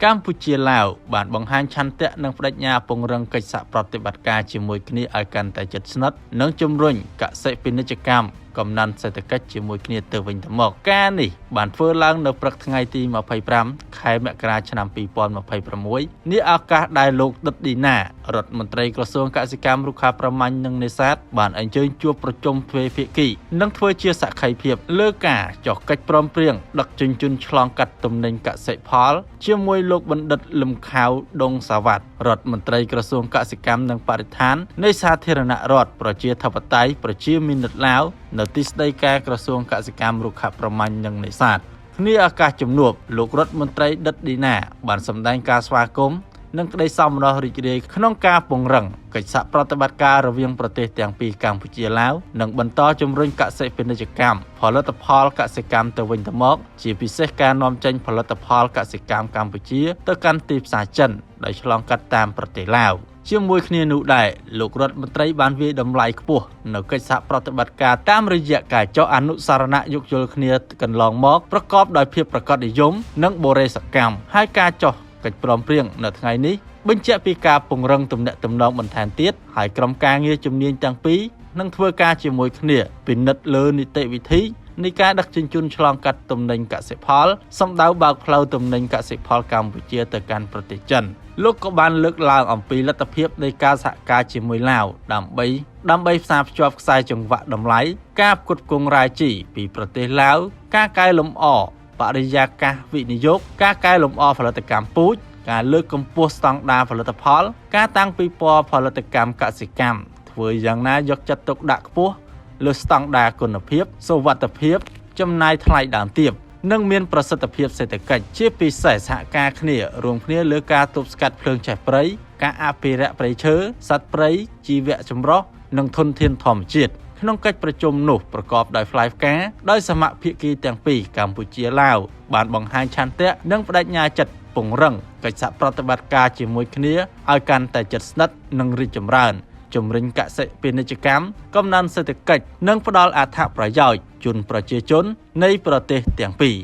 កម្ពុជាឡាវបានបង្ហាញឆន្ទៈនិងបដិញ្ញាពង្រឹងកិច្ចសហប្រតិបត្តិការជាមួយគ្នាឲ្យកាន់តែជិតស្និទ្ធនិងជំរុញកសិពាណិជ្ជកម្មកំណើនសេដ្ឋកិច្ចជាមួយគ្នាទៅវិញទៅមកការនេះបានធ្វើឡើងនៅព្រឹកថ្ងៃទី25ខែមករាឆ្នាំ2026នេះឱកាសដែលលោកដិតឌីណារដ្ឋមន្ត្រីក្រសួងកសិកម្មរុក្ខាប្រមាញ់និងនេសាទបានអញ្ជើញជួបប្រជុំទ្វេភាគីនិងធ្វើជាសក្ខីភាពលើការចុះកិច្ចព្រមព្រៀងដឹកជញ្ជូនឆ្លងកាត់ទំនិញកសិផលជាមួយលោកបណ្ឌិតលឹមខាវដុងសាវ៉ាត់រដ្ឋមន្ត្រីក្រសួងកសិកម្មនិងបរិស្ថាននៃសាធារណរដ្ឋប្រជាធិបតេយ្យប្រជាមានិតឡាវនៅទីស្តីការក្រសួងកសិកម្មរុក្ខាប្រមាញ់និងនេសាទគ្នាឱកាសជំនួបលោករដ្ឋមន្ត្រីដិតឌីណាបានសម្ដែងការស្វាគមន៍និងក្តីសោមនស្សរីករាយក្នុងការពង្រឹងកិច្ចសហប្រតិបត្តិការរវាងប្រទេសទាំងពីរកម្ពុជាឡាវនិងបន្តជំរុញកសិពាណិជ្ជកម្មផលិតផលកសិកម្មទៅវិញទៅមកជាពិសេសការនាំចេញផលិតផលកសិកម្មកម្ពុជាទៅកាន់ទីផ្សារចិនដោយឆ្លងកាត់តាមប្រទេសឡាវជាមួយគ្នានោះដែរលោករដ្ឋមន្ត្រីបានវាយតម្លៃខ្ពស់នៅកិច្ចសហប្រតិបត្តិការតាមរយៈការចុះអនុស្សរណៈយោគយល់គ្នាកន្លងមកប្រកបដោយភាពប្រាកដនិយមនិងបរិសកម្មហើយការចុះកិច្ចព្រមព្រៀងនៅថ្ងៃនេះបញ្ជាក់ពីការពង្រឹងទំនាក់ទំនងបន្ថែមទៀតហើយក្រុមការងារជំនាញទាំងពីរនឹងធ្វើការជាមួយគ្នាពិនិត្យលើនីតិវិធីនៃការដឹកជញ្ជូនឆ្លងកាត់ទំនិញកសិផលសម្ដៅបើកផ្លូវទំនិញកសិផលកម្ពុជាទៅកាន់ប្រទេសចិនលោកក៏បានលើកឡើងអំពីលទ្ធភាពនៃការសហការជាមួយឡាវដើម្បីផ្សារភ្ជាប់ខ្សែចង្វាក់តម្លៃការផ្គត់ផ្គង់រាយជីពីប្រទេសឡាវការកែលម្អបរិយាកាសវិនិយោគការកែលម្អផលិតកម្មពូជការលើកកម្ពស់ស្តង់ដារផលិតផលការតាំងពិព័រណ៍ផលិតកម្មកសិកម្មធ្វើយ៉ាងណាយកចិត្តទុកដាក់ខ្ពស់លើស្តង់ដារគុណភាពសុវត្ថិភាពចំណាយថ្លៃដើមទាបនិងមានប្រសិទ្ធភាពសេដ្ឋកិច្ចជាពិសេសសហការគ្នារួមគ្នាលើការទប់ស្កាត់ភ្លើងឆេះព្រៃការអភិរក្សព្រៃឈើសត្វព្រៃជីវៈចម្រុះនិងធនធានធម្មជាតិក្នុងកិច្ចប្រជុំនោះប្រកបដោយផ្លែផ្កាដោយសមាភាគីទាំងពីរកម្ពុជាឡាវបានបង្ហាញឆន្ទៈនិងបដិញ្ញាចិត្តពង្រឹងកិច្ចសហប្រតិបត្តិការជាមួយគ្នាឲ្យកាន់តែជិតស្និទ្ធនិងរីកចម្រើនជំរុញកសិពាណិជ្ជកម្មកំណើនសេដ្ឋកិច្ចនិងផ្ដល់អត្ថប្រយោជន៍ជូនប្រជាជននៃប្រទេសទាំងពីរ